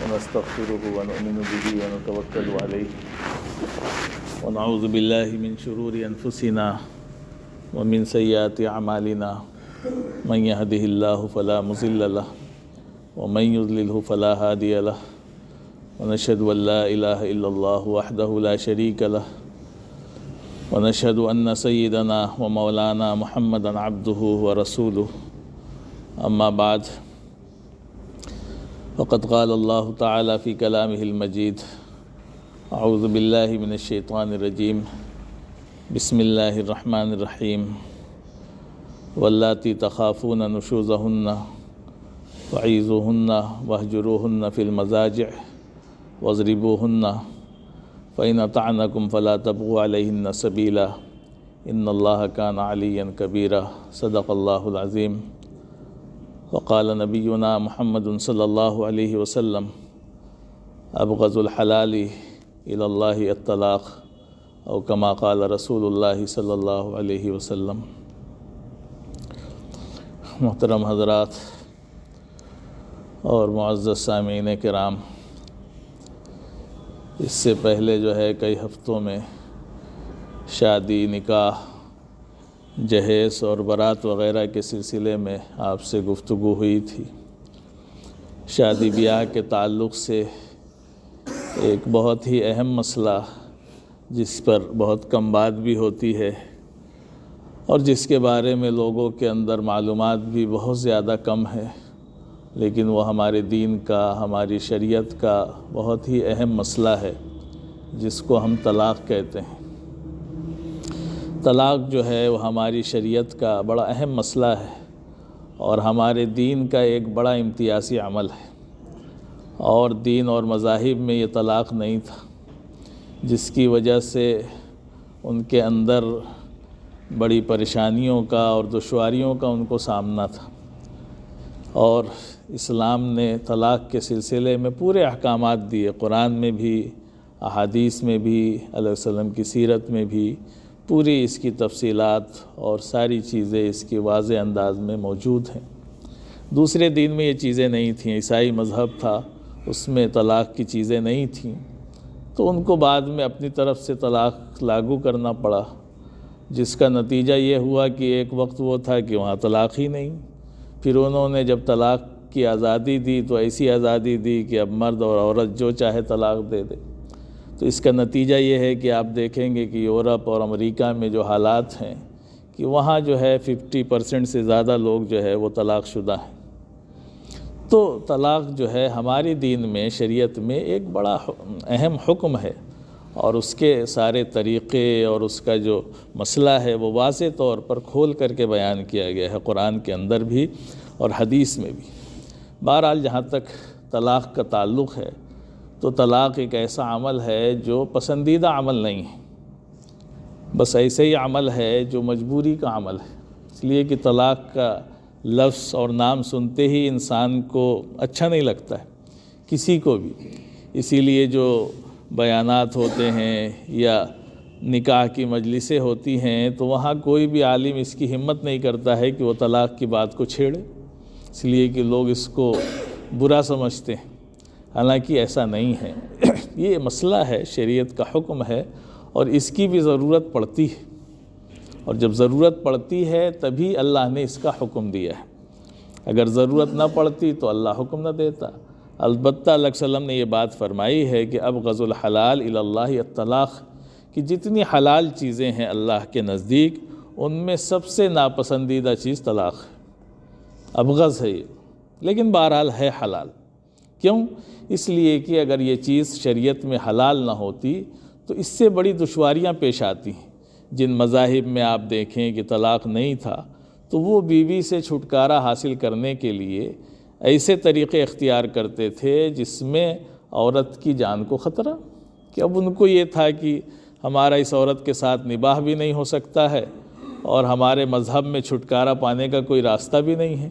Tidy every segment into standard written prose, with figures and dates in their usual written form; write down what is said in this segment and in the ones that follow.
ونستغفره ونؤمن به ونتوكل عليه ونعوذ بالله من شرور أنفسنا ومن سيئات أعمالنا من يهده الله فلا مضل له ومن يضلله فلا هادي له ونشهد أن لا إله إلا الله وحده لا شريك له ونشهد أن سيدنا ومولانا محمدا عبده ورسوله أما بعد فقد قال الله تعالى في كلامه المجيد أعوذ بالله من الشيطان الرجيم بسم الله الرحمن الرحيم واللاتي تخافون نشوزهن فعيذوهن واهجروهن في المضاجع واضربوهن فإن أطعنكم فلا تبغوا عليهن سبيلا إن الله كان عليا كبيرا صدق الله العظيم وقال نبينا محمد صلى الله عليه وسلم أبغض الحلال إلى الله الطلاق أو كما قال رسول الله صلى الله عليه وسلم۔ محترم حضرات اور معزز سامعین کرام، اس سے پہلے جو ہے کئی ہفتوں میں شادی، نکاح، جہیز اور بارات وغیرہ کے سلسلے میں آپ سے گفتگو ہوئی تھی۔ شادی بیاہ کے تعلق سے ایک بہت ہی اہم مسئلہ جس پر بہت کم بات بھی ہوتی ہے اور جس کے بارے میں لوگوں کے اندر معلومات بھی بہت زیادہ کم ہے، لیکن وہ ہمارے دین کا، ہماری شریعت کا بہت ہی اہم مسئلہ ہے جس کو ہم طلاق کہتے ہیں۔ طلاق جو ہے وہ ہماری شریعت کا بڑا اہم مسئلہ ہے اور ہمارے دین کا ایک بڑا امتیازی عمل ہے، اور دین اور مذاہب میں یہ طلاق نہیں تھا، جس کی وجہ سے ان کے اندر بڑی پریشانیوں کا اور دشواریوں کا ان کو سامنا تھا، اور اسلام نے طلاق کے سلسلے میں پورے احکامات دیے، قرآن میں بھی، احادیث میں بھی، علیہ وسلم کی سیرت میں بھی پوری اس کی تفصیلات اور ساری چیزیں اس کی واضح انداز میں موجود ہیں۔ دوسرے دین میں یہ چیزیں نہیں تھیں، عیسائی مذہب تھا، اس میں طلاق کی چیزیں نہیں تھیں، تو ان کو بعد میں اپنی طرف سے طلاق لاگو کرنا پڑا، جس کا نتیجہ یہ ہوا کہ ایک وقت وہ تھا کہ وہاں طلاق ہی نہیں۔ پھر انہوں نے جب طلاق کی آزادی دی تو ایسی آزادی دی کہ اب مرد اور عورت جو چاہے طلاق دے دے۔ تو اس کا نتیجہ یہ ہے کہ آپ دیکھیں گے کہ یورپ اور امریکہ میں جو حالات ہیں کہ وہاں جو ہے 50% سے زیادہ لوگ جو ہے وہ طلاق شدہ ہیں۔ تو طلاق جو ہے ہماری دین میں، شریعت میں ایک بڑا اہم حکم ہے، اور اس کے سارے طریقے اور اس کا جو مسئلہ ہے وہ واضح طور پر کھول کر کے بیان کیا گیا ہے، قرآن کے اندر بھی اور حدیث میں بھی۔ بہرحال جہاں تک طلاق کا تعلق ہے تو طلاق ایک ایسا عمل ہے جو پسندیدہ عمل نہیں ہے، بس ایسے ہی عمل ہے جو مجبوری کا عمل ہے، اس لیے کہ طلاق کا لفظ اور نام سنتے ہی انسان کو اچھا نہیں لگتا ہے، کسی کو بھی۔ اسی لیے جو بیانات ہوتے ہیں یا نکاح کی مجلسیں ہوتی ہیں تو وہاں کوئی بھی عالم اس کی ہمت نہیں کرتا ہے کہ وہ طلاق کی بات کو چھیڑے، اس لیے کہ لوگ اس کو برا سمجھتے ہیں، حالانکہ ایسا نہیں ہے۔ یہ مسئلہ ہے، شریعت کا حکم ہے، اور اس کی بھی ضرورت پڑتی ہے، اور جب ضرورت پڑتی ہے تبھی اللہ نے اس کا حکم دیا ہے، اگر ضرورت نہ پڑتی تو اللہ حکم نہ دیتا۔ البتہ اللہ علیہ وسلم نے یہ بات فرمائی ہے کہ ابغض الحلال الی اللہ الطلاق، کہ جتنی حلال چیزیں ہیں اللہ کے نزدیک ان میں سب سے ناپسندیدہ چیز طلاق ہے، ابغض ہے یہ، لیکن بہرحال ہے حلال۔ کیوں؟ اس لیے کہ اگر یہ چیز شریعت میں حلال نہ ہوتی تو اس سے بڑی دشواریاں پیش آتی ہیں۔ جن مذاہب میں آپ دیکھیں کہ طلاق نہیں تھا تو وہ بیوی سے چھٹکارا حاصل کرنے کے لیے ایسے طریقے اختیار کرتے تھے جس میں عورت کی جان کو خطرہ، کہ اب ان کو یہ تھا کہ ہمارا اس عورت کے ساتھ نباہ بھی نہیں ہو سکتا ہے اور ہمارے مذہب میں چھٹکارا پانے کا کوئی راستہ بھی نہیں ہے،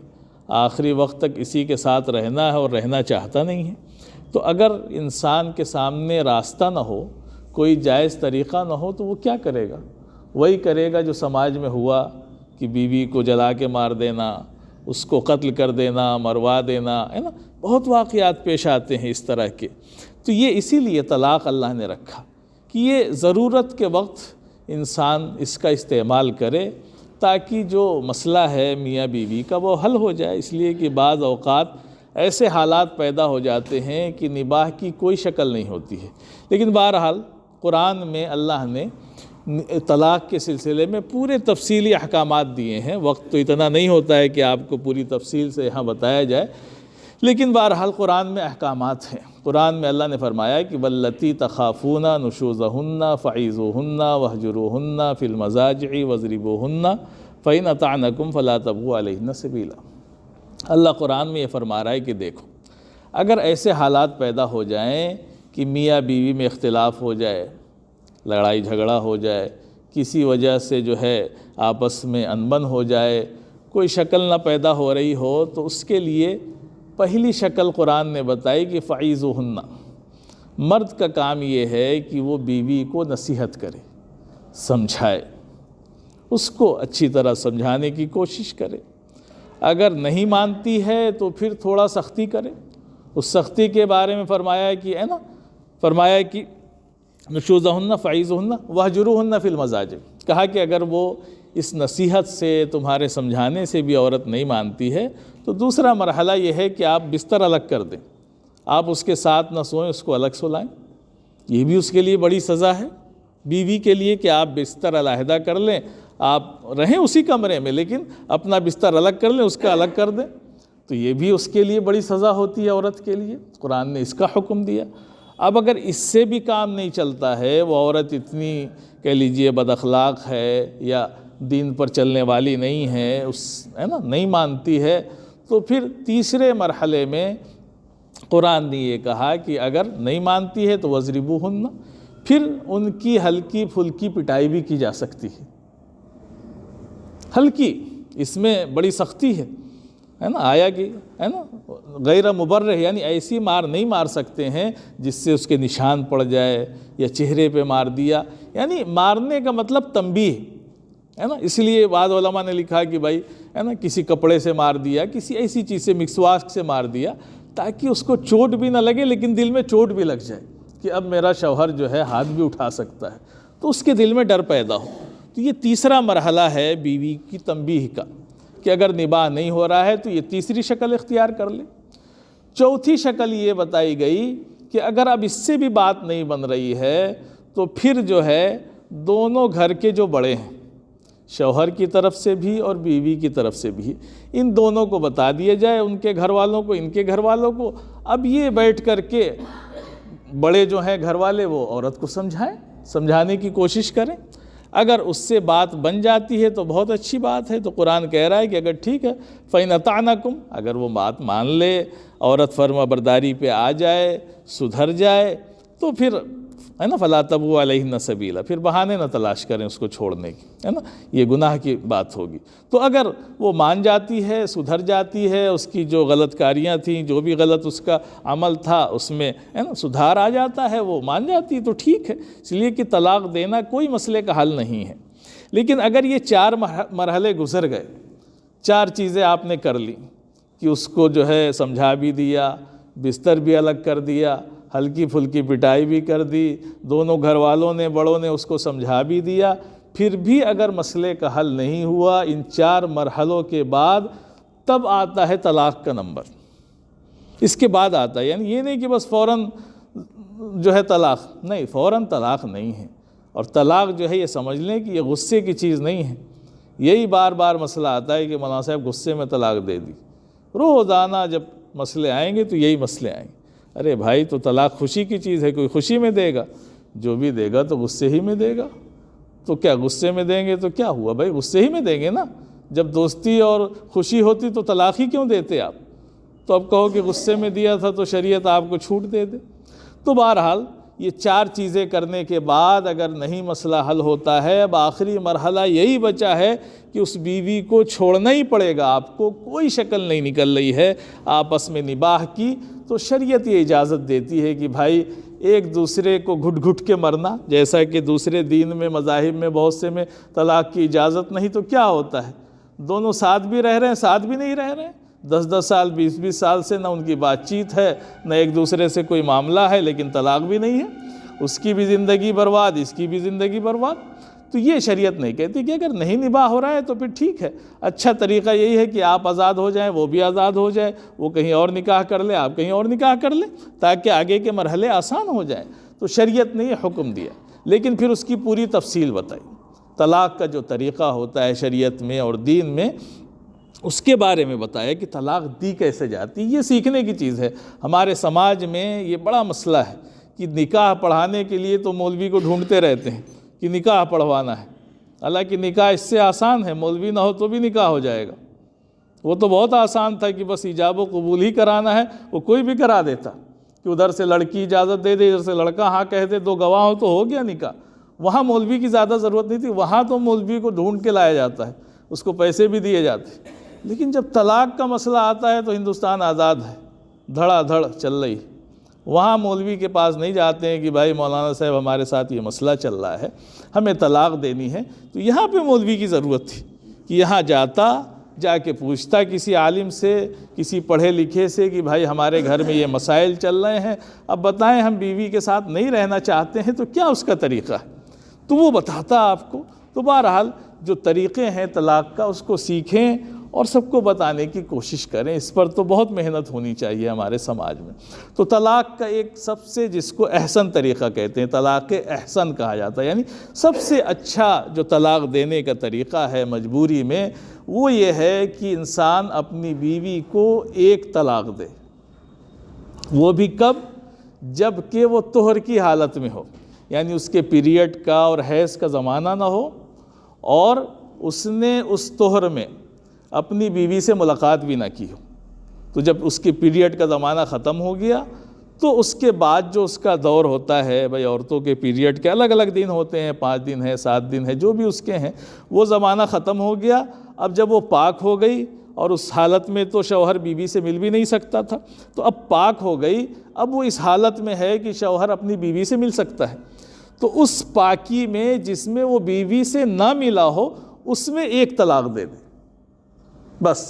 آخری وقت تک اسی کے ساتھ رہنا ہے اور رہنا چاہتا نہیں ہے۔ تو اگر انسان کے سامنے راستہ نہ ہو، کوئی جائز طریقہ نہ ہو تو وہ کیا کرے گا؟ وہی کرے گا جو سماج میں ہوا کہ بیوی کو جلا کے مار دینا اس کو قتل کر دینا، مروا دینا، ہے نا، بہت واقعات پیش آتے ہیں اس طرح کے۔ تو یہ اسی لیے طلاق اللہ نے رکھا کہ یہ ضرورت کے وقت انسان اس کا استعمال کرے تاکہ جو مسئلہ ہے میاں بیوی کا وہ حل ہو جائے، اس لیے کہ بعض اوقات ایسے حالات پیدا ہو جاتے ہیں کہ نباہ کی کوئی شکل نہیں ہوتی ہے۔ لیکن بہرحال قرآن میں اللہ نے طلاق کے سلسلے میں پورے تفصیلی احکامات دیے ہیں۔ وقت تو اتنا نہیں ہوتا ہے کہ آپ کو پوری تفصیل سے یہاں بتایا جائے، لیکن بہرحال قرآن میں احکامات ہیں۔ قرآن میں اللہ نے فرمایا کہ واللتی تخافون نشوزہن فعیذوہن واہجروہن فی المضاجع واضربوہن فإن اطعنکم فلا تبغوا علیہن سبیلا۔ اللہ قرآن میں یہ فرما رہا ہے کہ دیکھو، اگر ایسے حالات پیدا ہو جائیں کہ میاں بیوی میں اختلاف ہو جائے، لڑائی جھگڑا ہو جائے، کسی وجہ سے جو ہے آپس میں انبن ہو جائے، کوئی شکل نہ پیدا ہو رہی ہو، تو اس کے لیے پہلی شکل قرآن نے بتائی کہ فعیذوہن۔ مرد کا کام یہ ہے کہ وہ بیوی کو نصیحت کرے، سمجھائے، اس کو اچھی طرح سمجھانے کی کوشش کرے۔ اگر نہیں مانتی ہے تو پھر تھوڑا سختی کرے۔ اس سختی کے بارے میں فرمایا کہ ہے نا، فرمایا کہ نشوزہن فعیذوہن واہجروہن فی المضاجع، کہا کہ اگر وہ اس نصیحت سے، تمہارے سمجھانے سے بھی عورت نہیں مانتی ہے تو دوسرا مرحلہ یہ ہے کہ آپ بستر الگ کر دیں، آپ اس کے ساتھ نہ سوئیں، اس کو الگ سلائیں۔ یہ بھی اس کے لیے بڑی سزا ہے بیوی کے لیے کہ آپ بستر علیحدہ کر لیں، آپ رہیں اسی کمرے میں لیکن اپنا بستر الگ کر لیں، اس کا الگ کر دیں، تو یہ بھی اس کے لیے بڑی سزا ہوتی ہے عورت کے لیے۔ قرآن نے اس کا حکم دیا۔ اب اگر اس سے بھی کام نہیں چلتا ہے، وہ عورت اتنی کہہ لیجئے بد اخلاق ہے یا دین پر چلنے والی نہیں ہے، ہے نا، نہیں مانتی ہے، تو پھر تیسرے مرحلے میں قرآن نے یہ کہا کہ اگر نہیں مانتی ہے تو وَاضْرِبُوهُنَّ، پھر ان کی ہلکی پھلکی پٹائی بھی کی جا سکتی ہے۔ ہلکی، اس میں بڑی سختی ہے نا، آیا کہ ہے نا غیر مبرح، یعنی ایسی مار نہیں مار سکتے ہیں جس سے اس کے نشان پڑ جائے یا چہرے پہ مار دیا، یعنی مارنے کا مطلب تنبیہ ہے نا۔ اس لیے بعض علماء نے لکھا کہ بھائی ہے نا کسی کپڑے سے مار دیا، کسی ایسی چیز سے، مسواک سے مار دیا، تاکہ اس کو چوٹ بھی نہ لگے لیکن دل میں چوٹ بھی لگ جائے کہ اب میرا شوہر جو ہے ہاتھ بھی اٹھا سکتا ہے، تو اس کے دل میں ڈر پیدا ہو۔ تو یہ تیسرا مرحلہ ہے بیوی کی تنبیہ کا کہ اگر نباہ نہیں ہو رہا ہے تو یہ تیسری شکل اختیار کر لے۔ چوتھی شکل یہ بتائی گئی کہ اگر اب اس سے بھی بات نہیں بن رہی ہے تو پھر جو ہے دونوں گھر کے جو بڑے ہیں، شوہر کی طرف سے بھی اور بیوی کی طرف سے بھی، ان دونوں کو بتا دیا جائے، ان کے گھر والوں کو، ان کے گھر والوں کو۔ اب یہ بیٹھ کر کے بڑے جو ہیں گھر والے وہ عورت کو سمجھائیں، سمجھانے کی کوشش کریں۔ اگر اس سے بات بن جاتی ہے تو بہت اچھی بات ہے، تو قرآن کہہ رہا ہے کہ اگر ٹھیک ہے فَإِنْ أَطَعْنَكُمْ، اگر وہ بات مان لے، عورت فرما برداری پہ آ جائے، سدھر جائے، تو پھر ہے نا فَلَا تَبْغُوا عَلَيْهِنَّ سَبِيلًا، پھر بہانے نہ تلاش کریں اس کو چھوڑنے کی، ہے نا، یہ گناہ کی بات ہوگی۔ تو اگر وہ مان جاتی ہے، سدھر جاتی ہے، اس کی جو غلط کاریاں تھیں، جو بھی غلط اس کا عمل تھا اس میں ہے نا سدھار آ جاتا ہے، وہ مان جاتی ہے تو ٹھیک ہے، اس لیے کہ طلاق دینا کوئی مسئلے کا حل نہیں ہے۔ لیکن اگر یہ 4 مرحلے گزر گئے، 4 چیزیں آپ نے کر لی کہ اس کو جو ہے سمجھا بھی دیا، بستر بھی الگ کر دیا، ہلکی پھلکی پٹائی بھی کر دی، دونوں گھر والوں نے، بڑوں نے اس کو سمجھا بھی دیا، پھر بھی اگر مسئلے کا حل نہیں ہوا ان 4 مرحلوں کے بعد، تب آتا ہے طلاق کا نمبر۔ اس کے بعد آتا ہے، یعنی یہ نہیں کہ بس فوراً جو ہے طلاق، نہیں، فوراً طلاق نہیں ہے۔ اور طلاق جو ہے یہ سمجھ لیں کہ یہ غصے کی چیز نہیں ہے۔ یہی بار بار مسئلہ آتا ہے کہ مولانا صاحب غصے میں طلاق دے دی، روزانہ جب مسئلے آئیں گے تو یہی مسئلے آئیں گے۔ ارے بھائی، تو طلاق خوشی کی چیز ہے، کوئی خوشی میں دے گا؟ جو بھی دے گا تو غصے ہی میں دے گا۔ تو کیا غصے میں دیں گے تو کیا ہوا بھائی، غصے ہی میں دیں گے نا۔ جب دوستی اور خوشی ہوتی تو طلاق ہی کیوں دیتے آپ؟ تو اب کہو کہ غصے میں دیا تھا تو شریعت آپ کو چھوٹ دے دے۔ تو بہرحال یہ 4 چیزیں کرنے کے بعد اگر نہیں مسئلہ حل ہوتا ہے، اب آخری مرحلہ یہی بچا ہے کہ اس بیوی کو چھوڑنا ہی پڑے گا آپ کو، کوئی شکل نہیں نکل رہی ہے آپس میں نباہ کی، تو شریعت یہ اجازت دیتی ہے کہ بھائی ایک دوسرے کو گھٹ گھٹ کے مرنا، جیسا کہ دوسرے دین میں، مذاہب میں بہت سے میں طلاق کی اجازت نہیں، تو کیا ہوتا ہے دونوں ساتھ بھی رہ رہے ہیں، ساتھ بھی نہیں رہ رہے ہیں، 10 سال 20 سال سے نہ ان کی بات چیت ہے، نہ ایک دوسرے سے کوئی معاملہ ہے، لیکن طلاق بھی نہیں ہے، اس کی بھی زندگی برباد، اس کی بھی زندگی برباد۔ تو یہ شریعت نہیں کہتی کہ اگر نہیں نباہ ہو رہا ہے تو پھر ٹھیک ہے، اچھا طریقہ یہی ہے کہ آپ آزاد ہو جائیں، وہ بھی آزاد ہو جائے، وہ کہیں اور نکاح کر لے، آپ کہیں اور نکاح کر لیں، تاکہ آگے کے مرحلے آسان ہو جائیں۔ تو شریعت نے یہ حکم دیا، لیکن پھر اس کی پوری تفصیل بتائی، طلاق کا جو طریقہ ہوتا ہے شریعت میں اور دین میں، اس کے بارے میں بتایا کہ طلاق دی کیسے جاتی۔ یہ سیکھنے کی چیز ہے۔ ہمارے سماج میں یہ بڑا مسئلہ ہے کہ نکاح پڑھانے کے لیے تو مولوی کو ڈھونڈتے رہتے ہیں کہ نکاح پڑھوانا ہے، حالانکہ نکاح اس سے آسان ہے، مولوی نہ ہو تو بھی نکاح ہو جائے گا۔ وہ تو بہت آسان تھا کہ بس ایجاب و قبول ہی کرانا ہے، وہ کوئی بھی کرا دیتا کہ ادھر سے لڑکی اجازت دے دے، ادھر سے لڑکا ہاں کہہ دے، 2 گواہ ہو تو ہو گیا نکاح۔ وہاں مولوی کی زیادہ ضرورت نہیں تھی، وہاں تو مولوی کو ڈھونڈ کے لایا جاتا ہے، اس کو پیسے بھی دیے جاتے۔ لیکن جب طلاق کا مسئلہ آتا ہے تو ہندوستان آزاد ہے، دھڑا دھڑ چل رہی، وہاں مولوی کے پاس نہیں جاتے ہیں کہ بھائی مولانا صاحب ہمارے ساتھ یہ مسئلہ چل رہا ہے، ہمیں طلاق دینی ہے۔ تو یہاں پہ مولوی کی ضرورت تھی کہ یہاں جا کے پوچھتا کسی عالم سے، کسی پڑھے لکھے سے کہ بھائی ہمارے گھر میں یہ مسائل چل رہے ہیں، اب بتائیں ہم بیوی کے ساتھ نہیں رہنا چاہتے ہیں تو کیا اس کا طریقہ ہے، تو وہ بتاتا آپ کو۔ تو بہرحال جو طریقے ہیں طلاق کا اس کو سیکھیں اور سب کو بتانے کی کوشش کریں۔ اس پر تو بہت محنت ہونی چاہیے ہمارے سماج میں۔ تو طلاق کا ایک سب سے، جس کو احسن طریقہ کہتے ہیں، طلاق احسن کہا جاتا ہے، یعنی سب سے اچھا جو طلاق دینے کا طریقہ ہے مجبوری میں، وہ یہ ہے کہ انسان اپنی بیوی کو 1 طلاق دے۔ وہ بھی کب؟ جب کہ وہ طہر کی حالت میں ہو، یعنی اس کے پیریڈ کا اور حیض کا زمانہ نہ ہو، اور اس نے اس طہر میں اپنی بیوی سے ملاقات بھی نہ کی ہو۔ تو جب اس کے پیریڈ کا زمانہ ختم ہو گیا تو اس کے بعد جو اس کا دور ہوتا ہے، بھئی عورتوں کے پیریڈ کے الگ الگ دن ہوتے ہیں، 5 دن ہے، 7 دن ہے، جو بھی اس کے ہیں، وہ زمانہ ختم ہو گیا۔ اب جب وہ پاک ہو گئی، اور اس حالت میں تو شوہر بیوی سے مل بھی نہیں سکتا تھا، تو اب پاک ہو گئی، اب وہ اس حالت میں ہے کہ شوہر اپنی بیوی سے مل سکتا ہے۔ تو اس پاکی میں جس میں وہ بیوی سے نہ ملا ہو، اس میں 1 طلاق دے دے، بس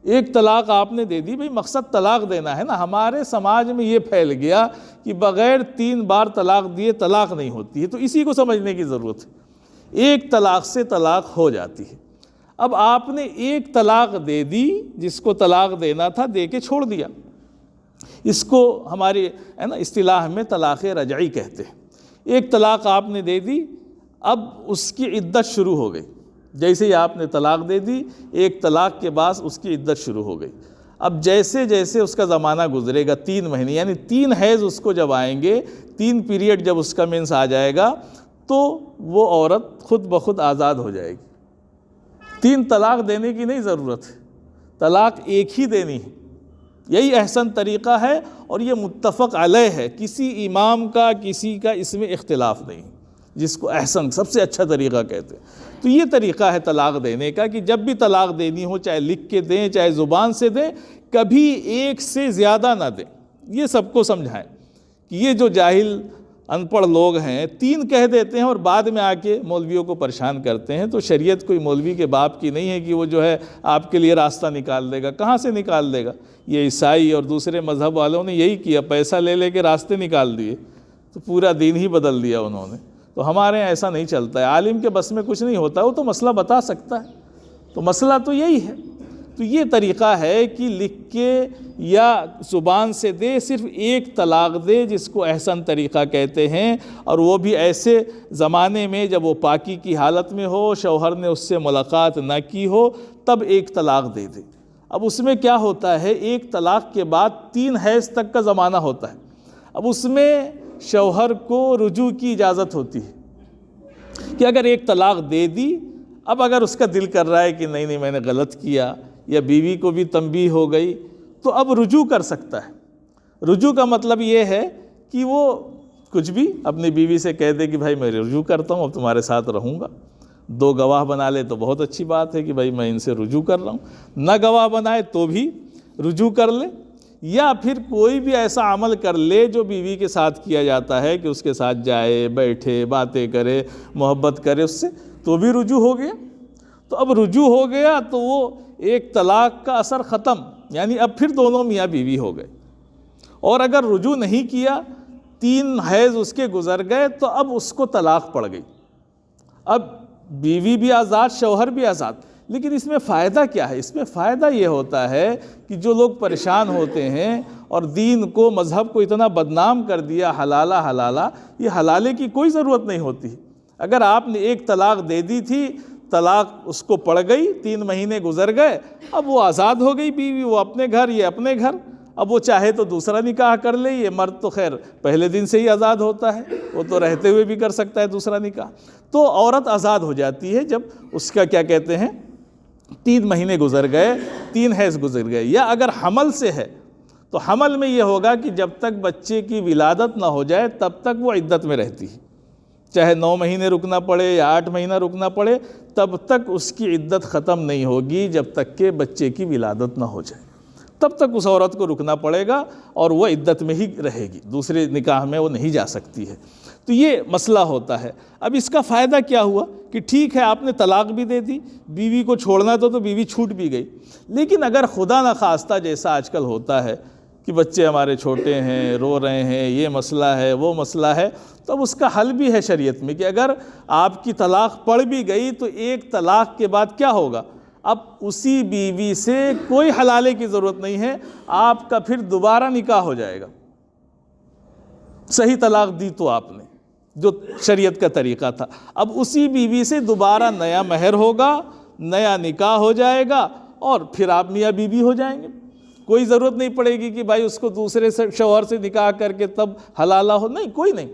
1 طلاق آپ نے دے دی۔ بھئی مقصد طلاق دینا ہے نا۔ ہمارے سماج میں یہ پھیل گیا کہ بغیر 3 بار طلاق دیے طلاق نہیں ہوتی ہے، تو اسی کو سمجھنے کی ضرورت ہے۔ 1 طلاق سے طلاق ہو جاتی ہے۔ اب آپ نے 1 طلاق دے دی، جس کو طلاق دینا تھا دے کے چھوڑ دیا، اس کو ہماری اصطلاح میں طلاق رجعی کہتے ہیں۔ 1 طلاق آپ نے دے دی، اب اس کی عدت شروع ہو گئی۔ جیسے ہی آپ نے طلاق دے دی، 1 طلاق کے بعد اس کی عدت شروع ہو گئی۔ اب جیسے جیسے اس کا زمانہ گزرے گا، 3 مہینے یعنی 3 حیض اس کو جب آئیں گے، 3 پیریڈ جب اس کا مینس آ جائے گا، تو وہ عورت خود بخود آزاد ہو جائے گی۔ 3 طلاق دینے کی نہیں ضرورت ہے، طلاق 1 ہی دینی ہے۔ یہی احسن طریقہ ہے، اور یہ متفق علیہ ہے، کسی امام کا کسی کا اس میں اختلاف نہیں، جس کو احسن سب سے اچھا طریقہ کہتے ہیں۔ تو یہ طریقہ ہے طلاق دینے کا کہ جب بھی طلاق دینی ہو، چاہے لکھ کے دیں چاہے زبان سے دیں، کبھی 1 سے زیادہ نہ دیں۔ یہ سب کو سمجھائیں کہ یہ جو جاہل ان پڑھ لوگ ہیں 3 کہہ دیتے ہیں اور بعد میں آ کے مولویوں کو پریشان کرتے ہیں۔ تو شریعت کوئی مولوی کے باپ کی نہیں ہے کہ وہ جو ہے آپ کے لیے راستہ نکال دے گا۔ کہاں سے نکال دے گا؟ یہ عیسائی اور دوسرے مذہب والوں نے یہی کیا، پیسہ لے کے راستے نکال دیے، تو پورا دین ہی بدل دیا انہوں نے۔ تو ہمارے یہاں ایسا نہیں چلتا ہے، عالم کے بس میں کچھ نہیں ہوتا، وہ تو مسئلہ بتا سکتا ہے، تو مسئلہ تو یہی ہے۔ تو یہ طریقہ ہے کہ لکھ کے یا زبان سے دے، صرف 1 طلاق دے، جس کو احسن طریقہ کہتے ہیں، اور وہ بھی ایسے زمانے میں جب وہ پاکی کی حالت میں ہو، شوہر نے اس سے ملاقات نہ کی ہو، تب 1 طلاق دے دے۔ اب اس میں کیا ہوتا ہے، 1 طلاق کے بعد 3 حیض تک کا زمانہ ہوتا ہے۔ اب اس میں شوہر کو رجوع کی اجازت ہوتی ہے کہ اگر 1 طلاق دے دی، اب اگر اس کا دل کر رہا ہے کہ نہیں میں نے غلط کیا، یا بیوی کو بھی تنبیہ ہو گئی، تو اب رجوع کر سکتا ہے۔ رجوع کا مطلب یہ ہے کہ وہ کچھ بھی اپنی بیوی سے کہہ دے کہ بھائی میں رجوع کرتا ہوں، اب تمہارے ساتھ رہوں گا۔ 2 گواہ بنا لے تو بہت اچھی بات ہے کہ بھائی میں ان سے رجوع کر رہا ہوں، نہ گواہ بنائے تو بھی رجوع کر لے، یا پھر کوئی بھی ایسا عمل کر لے جو بیوی کے ساتھ کیا جاتا ہے کہ اس کے ساتھ جائے، بیٹھے، باتیں کرے، محبت کرے اس سے، تو بھی رجوع ہو گیا۔ تو اب رجوع ہو گیا تو وہ ایک طلاق کا اثر ختم، یعنی اب پھر دونوں میاں بیوی ہو گئے۔ اور اگر رجوع نہیں کیا، 3 حیض اس کے گزر گئے، تو اب اس کو طلاق پڑ گئی، اب بیوی بھی آزاد، شوہر بھی آزاد۔ لیکن اس میں فائدہ کیا ہے؟ اس میں فائدہ یہ ہوتا ہے کہ جو لوگ پریشان ہوتے ہیں اور دین کو، مذہب کو اتنا بدنام کر دیا، حلالہ حلالہ، یہ حلالے کی کوئی ضرورت نہیں ہوتی۔ اگر آپ نے ایک طلاق دے دی تھی، طلاق اس کو پڑ گئی، 3 مہینے گزر گئے، اب وہ آزاد ہو گئی بیوی، وہ اپنے گھر، یہ اپنے گھر۔ اب وہ چاہے تو دوسرا نکاح کر لے، یہ مرد تو خیر پہلے دن سے ہی آزاد ہوتا ہے، وہ تو رہتے ہوئے بھی کر سکتا ہے دوسرا نکاح۔ تو عورت آزاد ہو جاتی ہے جب اس کا کیا کہتے ہیں 3 مہینے گزر گئے، 3 حیض گزر گئے۔ یا اگر حمل سے ہے تو حمل میں یہ ہوگا کہ جب تک بچے کی ولادت نہ ہو جائے تب تک وہ عدت میں رہتی ہے، چاہے 9 مہینے رکنا پڑے یا 8 مہینہ رکنا پڑے، تب تک اس کی عدت ختم نہیں ہوگی جب تک کہ بچے کی ولادت نہ ہو جائے، تب تک اس عورت کو رکنا پڑے گا اور وہ عدت میں ہی رہے گی، دوسرے نکاح میں وہ نہیں جا سکتی ہے۔ تو یہ مسئلہ ہوتا ہے۔ اب اس کا فائدہ کیا ہوا کہ ٹھیک ہے آپ نے طلاق بھی دے دی، بیوی کو چھوڑنا تو بیوی چھوٹ بھی گئی، لیکن اگر خدا نخواستہ جیسا آج کل ہوتا ہے کہ بچے ہمارے چھوٹے ہیں، رو رہے ہیں، یہ مسئلہ ہے، وہ مسئلہ ہے، تو اب اس کا حل بھی ہے شریعت میں کہ اگر آپ کی طلاق پڑ بھی گئی تو ایک طلاق کے بعد کیا ہوگا؟ اب اسی بیوی سے کوئی حلالے کی ضرورت نہیں ہے، آپ کا پھر دوبارہ نکاح ہو جائے گا۔ صحیح طلاق دی تو آپ نے، جو شریعت کا طریقہ تھا، اب اسی بیوی سے دوبارہ نیا مہر ہوگا، نیا نکاح ہو جائے گا، اور پھر آپ میاں بیوی ہو جائیں گے۔ کوئی ضرورت نہیں پڑے گی کہ بھائی اس کو دوسرے شوہر سے نکاح کر کے تب حلالہ ہو، نہیں، کوئی نہیں۔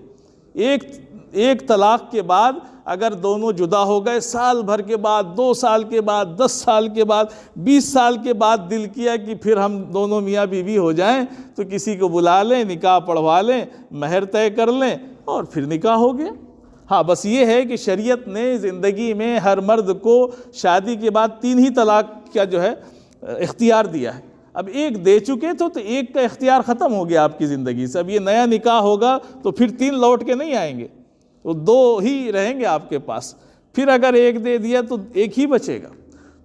ایک طلاق کے بعد اگر دونوں جدا ہو گئے، سال بھر کے بعد، 2 سال کے بعد، 10 سال کے بعد، 20 سال کے بعد دل کیا کہ پھر ہم دونوں میاں بیوی ہو جائیں، تو کسی کو بلا لیں، نکاح پڑھوا لیں، مہر طے کر لیں اور پھر نکاح ہو گیا۔ ہاں بس یہ ہے کہ شریعت نے زندگی میں ہر مرد کو شادی کے بعد 3 ہی طلاق کا جو ہے اختیار دیا ہے۔ اب ایک دے چکے تو ایک کا اختیار ختم ہو گیا آپ کی زندگی سے، اب یہ نیا نکاح ہوگا تو پھر 3 لوٹ کے نہیں آئیں گے، تو 2 ہی رہیں گے آپ کے پاس۔ پھر اگر ایک دے دیا تو ایک ہی بچے گا۔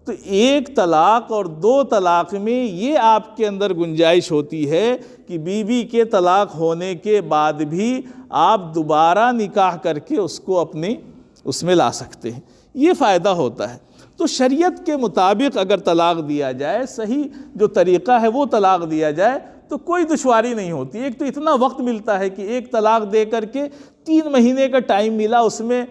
تو ایک طلاق اور 2 طلاق میں یہ آپ کے اندر گنجائش ہوتی ہے کہ بیوی کے طلاق ہونے کے بعد بھی آپ دوبارہ نکاح کر کے اس کو اپنے اس میں لا سکتے ہیں، یہ فائدہ ہوتا ہے۔ تو شریعت کے مطابق اگر طلاق دیا جائے، صحیح جو طریقہ ہے وہ طلاق دیا جائے تو کوئی دشواری نہیں ہوتی۔ ایک تو اتنا وقت ملتا ہے کہ ایک طلاق دے کر کے 3 مہینے کا ٹائم ملا، اس میں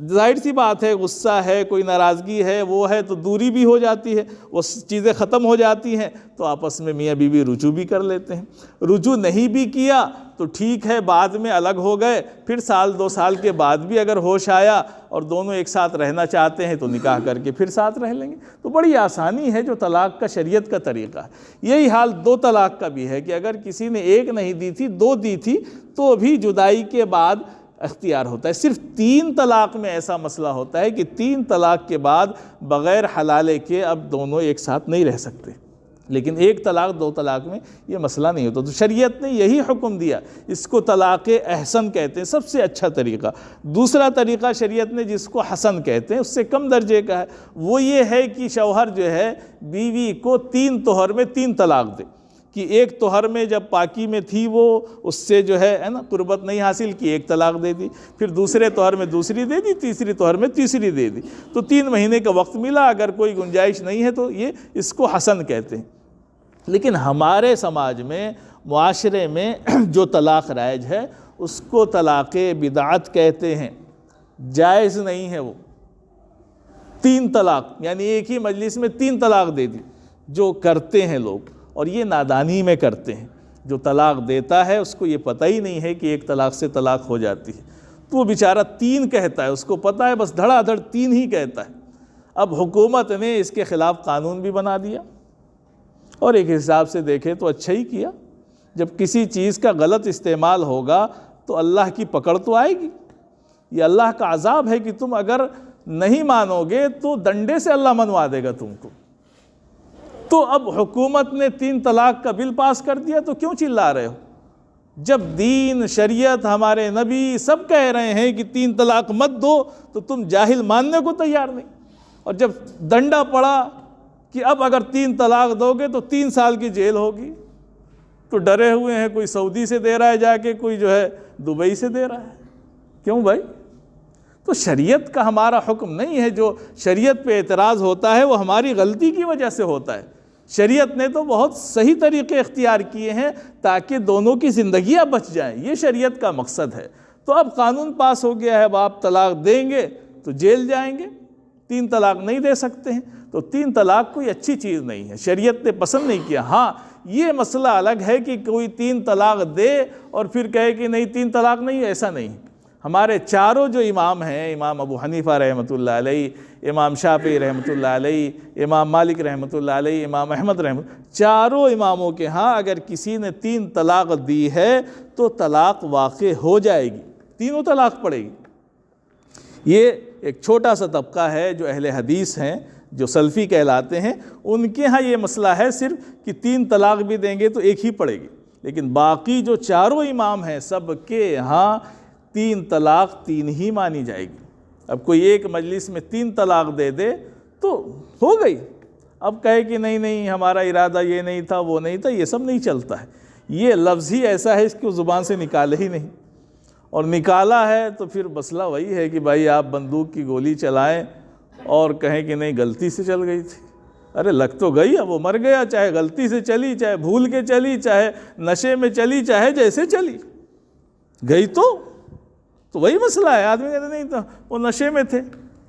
ظاہر سی بات ہے غصہ ہے، کوئی ناراضگی ہے، وہ ہے تو دوری بھی ہو جاتی ہے، وہ چیزیں ختم ہو جاتی ہیں، تو آپس میں میاں بیوی رجوع بھی کر لیتے ہیں۔ رجوع نہیں بھی کیا تو ٹھیک ہے، بعد میں الگ ہو گئے، پھر 1-2 سال کے بعد بھی اگر ہوش آیا اور دونوں ایک ساتھ رہنا چاہتے ہیں تو نکاح کر کے پھر ساتھ رہ لیں گے۔ تو بڑی آسانی ہے جو طلاق کا شریعت کا طریقہ ہے۔ یہی حال 2 طلاق کا بھی ہے کہ اگر کسی نے 1 نہیں دی تھی، 2 دی تھی، تو بھی جدائی کے بعد اختیار ہوتا ہے۔ صرف 3 طلاق میں ایسا مسئلہ ہوتا ہے کہ 3 طلاق کے بعد بغیر حلالے کے اب دونوں ایک ساتھ نہیں رہ سکتے، لیکن 1 طلاق 2 طلاق میں یہ مسئلہ نہیں ہوتا۔ تو شریعت نے یہی حکم دیا، اس کو طلاق احسن کہتے ہیں، سب سے اچھا طریقہ۔ دوسرا طریقہ شریعت نے جس کو حسن کہتے ہیں، اس سے کم درجے کا ہے، وہ یہ ہے کہ شوہر جو ہے بیوی کو 3 طہر میں 3 طلاق دے، کہ 1 طہر میں جب پاکی میں تھی وہ اس سے جو ہے نا قربت نہیں حاصل کی، 1 طلاق دے دی، پھر دوسرے طہر میں دوسری دے دی، تیسری طہر میں تیسری دے دی، تو 3 مہینے کا وقت ملا۔ اگر کوئی گنجائش نہیں ہے تو یہ اس کو حسن کہتے ہیں۔ لیکن ہمارے سماج میں، معاشرے میں جو طلاق رائج ہے اس کو طلاق بدعت کہتے ہیں، جائز نہیں ہے وہ۔ 3 طلاق یعنی ایک ہی مجلس میں 3 طلاق دے دی، جو کرتے ہیں لوگ، اور یہ نادانی میں کرتے ہیں۔ جو طلاق دیتا ہے اس کو یہ پتہ ہی نہیں ہے کہ 1 طلاق سے طلاق ہو جاتی ہے، تو وہ بیچارہ 3 کہتا ہے، اس کو پتہ ہے بس دھڑا دھڑ 3 ہی کہتا ہے۔ اب حکومت نے اس کے خلاف قانون بھی بنا دیا، اور ایک حساب سے دیکھیں تو اچھا ہی کیا۔ جب کسی چیز کا غلط استعمال ہوگا تو اللہ کی پکڑ تو آئے گی، یہ اللہ کا عذاب ہے کہ تم اگر نہیں مانو گے تو ڈنڈے سے اللہ منوا دے گا تم کو۔ تو اب حکومت نے 3 طلاق کا بل پاس کر دیا تو کیوں چلا رہے ہو؟ جب دین، شریعت، ہمارے نبی سب کہہ رہے ہیں کہ 3 طلاق مت دو، تو تم جاہل ماننے کو تیار نہیں۔ اور جب ڈنڈا پڑا کہ اب اگر 3 طلاق دو گے تو 3 سال کی جیل ہوگی، تو ڈرے ہوئے ہیں، کوئی سعودی سے دے رہا ہے جا کے، کوئی جو ہے دبئی سے دے رہا ہے۔ کیوں بھائی؟ تو شریعت کا ہمارا حکم نہیں ہے، جو شریعت پہ اعتراض ہوتا ہے وہ ہماری غلطی کی وجہ سے ہوتا ہے۔ شریعت نے تو بہت صحیح طریقے اختیار کیے ہیں تاکہ دونوں کی زندگیاں بچ جائیں، یہ شریعت کا مقصد ہے۔ تو اب قانون پاس ہو گیا ہے، اب آپ طلاق دیں گے تو جیل جائیں گے، 3 طلاق نہیں دے سکتے ہیں۔ تو 3 طلاق کوئی اچھی چیز نہیں ہے، شریعت نے پسند نہیں کیا۔ ہاں یہ مسئلہ الگ ہے کہ کوئی 3 طلاق دے اور پھر کہے کہ نہیں 3 طلاق نہیں، ایسا نہیں۔ ہمارے چاروں جو امام ہیں، امام ابو حنیفہ رحمۃ اللہ علیہ، امام شافعی رحمۃ اللہ علیہ، امام مالک رحمۃ اللہ علیہ، امام احمد چاروں اماموں کے ہاں اگر کسی نے 3 طلاق دی ہے تو طلاق واقع ہو جائے گی، تینوں طلاق پڑے گی۔ یہ ایک چھوٹا سا طبقہ ہے جو اہل حدیث ہیں، جو سلفی کہلاتے ہیں، ان کے ہاں یہ مسئلہ ہے صرف کہ 3 طلاق بھی دیں گے تو ایک ہی پڑے گی، لیکن باقی جو چاروں امام ہیں سب کے ہاں 3 طلاق 3 ہی مانی جائے گی۔ اب کوئی ایک مجلس میں 3 طلاق دے دے تو ہو گئی، اب کہے کہ نہیں ہمارا ارادہ یہ نہیں تھا وہ نہیں تھا، یہ سب نہیں چلتا ہے۔ یہ لفظ ہی ایسا ہے اس کو زبان سے نکالے ہی نہیں، اور نکالا ہے تو پھر مسئلہ وہی ہے کہ بھائی آپ بندوق کی گولی چلائیں اور کہیں کہ نہیں غلطی سے چل گئی تھی۔ ارے لگ تو گئی، اب وہ مر گیا، چاہے غلطی سے چلی، چاہے بھول کے چلی، چاہے نشے میں چلی، چاہے جیسے چلی گئی تو وہی مسئلہ ہے۔ آدمی کہتے نہیں تو وہ نشے میں تھے،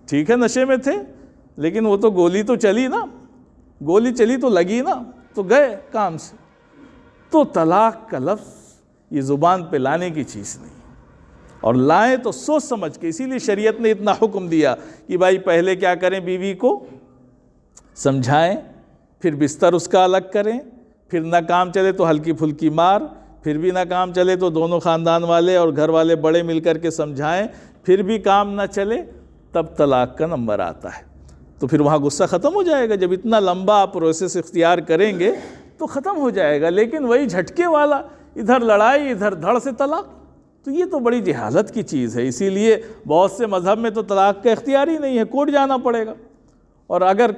ٹھیک ہے نشے میں تھے، لیکن وہ تو گولی تو چلی نا، گولی چلی تو لگی نا، تو گئے کام سے۔ تو طلاق کا لفظ یہ زبان پہ لانے کی چیز نہیں، اور لائیں تو سوچ سمجھ کے۔ اسی لیے شریعت نے اتنا حکم دیا کہ بھائی پہلے کیا کریں، بیوی کو سمجھائیں، پھر بستر اس کا الگ کریں، پھر نہ کام چلے تو ہلکی پھلکی مار، پھر بھی نہ کام چلے تو دونوں خاندان والے اور گھر والے بڑے مل کر کے سمجھائیں، پھر بھی کام نہ چلے تب طلاق کا نمبر آتا ہے۔ تو پھر وہاں غصہ ختم ہو جائے گا، جب اتنا لمبا پروسیس اختیار کریں گے تو ختم ہو جائے گا۔ لیکن وہی جھٹکے والا، ادھر لڑائی ادھر دھڑ سے طلاق، تو یہ تو بڑی جہالت کی چیز ہے۔ اسی لیے بہت سے مذہب میں تو طلاق کا اختیار ہی نہیں ہے، کورٹ جانا پڑے گا۔ اور اگر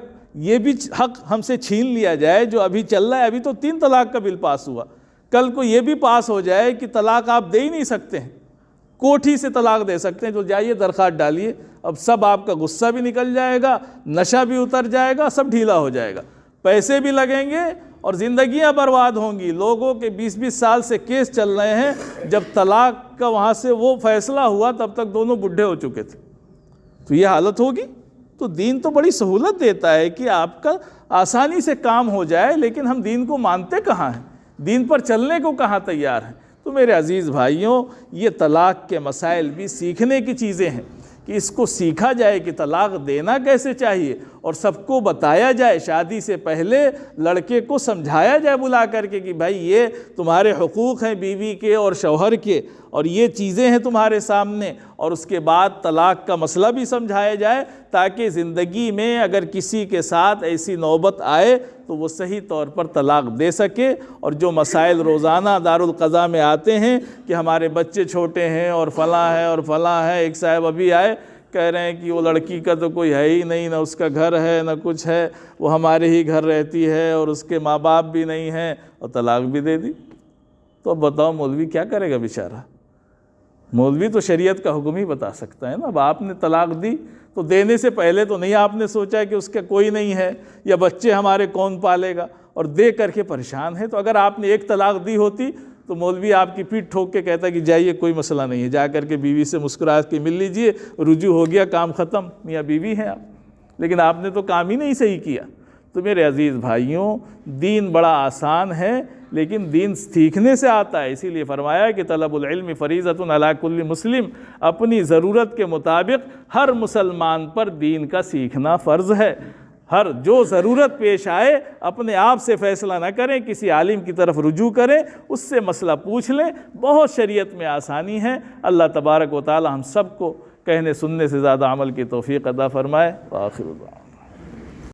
یہ بھی حق ہم سے چھین لیا جائے جو ابھی چل رہا ہے، ابھی تو 3 طلاق کا بل پاس ہوا، کل کو یہ بھی پاس ہو جائے کہ طلاق آپ دے ہی نہیں سکتے ہیں، کورٹ ہی سے طلاق دے سکتے ہیں، تو جائیے درخواست ڈالیے، اب سب آپ کا غصہ بھی نکل جائے گا، نشہ بھی اتر جائے گا، سب ڈھیلا ہو جائے گا، پیسے بھی لگیں گے اور زندگیاں برباد ہوں گی۔ لوگوں کے 20-20 سال سے کیس چل رہے ہیں، جب طلاق کا وہاں سے وہ فیصلہ ہوا تب تک دونوں بڈھے ہو چکے تھے، تو یہ حالت ہوگی۔ تو دین تو بڑی سہولت دیتا ہے کہ آپ کا آسانی سے کام ہو جائے، لیکن ہم دین کو مانتے کہاں ہیں، دین پر چلنے کو کہاں تیار ہیں۔ تو میرے عزیز بھائیوں، یہ طلاق کے مسائل بھی سیکھنے کی چیزیں ہیں کہ اس کو سیکھا جائے کہ طلاق دینا کیسے چاہیے، اور سب کو بتایا جائے، شادی سے پہلے لڑکے کو سمجھایا جائے بلا کر کے کہ بھائی یہ تمہارے حقوق ہیں بیوی کے اور شوہر کے، اور یہ چیزیں ہیں تمہارے سامنے، اور اس کے بعد طلاق کا مسئلہ بھی سمجھایا جائے تاکہ زندگی میں اگر کسی کے ساتھ ایسی نوبت آئے تو وہ صحیح طور پر طلاق دے سکے۔ اور جو مسائل روزانہ دارالقضاء میں آتے ہیں کہ ہمارے بچے چھوٹے ہیں اور فلاں ہے اور فلاں ہے، ایک صاحب ابھی آئے کہہ رہے ہیں کہ وہ لڑکی کا تو کوئی ہے ہی نہیں، نہ اس کا گھر ہے نہ کچھ ہے، وہ ہمارے ہی گھر رہتی ہے اور اس کے ماں باپ بھی نہیں ہیں اور طلاق بھی دے دی۔ تو اب بتاؤ مولوی کیا کرے گا بیچارہ؟ مولوی تو شریعت کا حکم ہی بتا سکتا ہے نا۔ اب آپ نے طلاق دی تو دینے سے پہلے تو نہیں آپ نے سوچا کہ اس کا کوئی نہیں ہے یا بچے ہمارے کون پالے گا، اور دے کر کے پریشان ہے۔ تو اگر آپ نے ایک طلاق دی ہوتی تو مولوی آپ کی پیٹھ ٹھوک کے کہتا کہ جائیے کوئی مسئلہ نہیں ہے، جا کر کے بیوی سے مسکرا کے مل لیجئے، رجوع ہو گیا، کام ختم، میاں بیوی ہیں آپ۔ لیکن آپ نے تو کام ہی نہیں صحیح کیا۔ تو میرے عزیز بھائیوں، دین بڑا آسان ہے، لیکن دین سیکھنے سے آتا ہے۔ اسی لیے فرمایا کہ طلب العلم فریضۃ علی کل مسلم، اپنی ضرورت کے مطابق ہر مسلمان پر دین کا سیکھنا فرض ہے۔ ہر جو ضرورت پیش آئے اپنے آپ سے فیصلہ نہ کریں، کسی عالم کی طرف رجوع کریں، اس سے مسئلہ پوچھ لیں، بہت شریعت میں آسانی ہے۔ اللہ تبارک و تعالی ہم سب کو کہنے سننے سے زیادہ عمل کی توفیق عطا فرمائے۔ وآخر دعوانا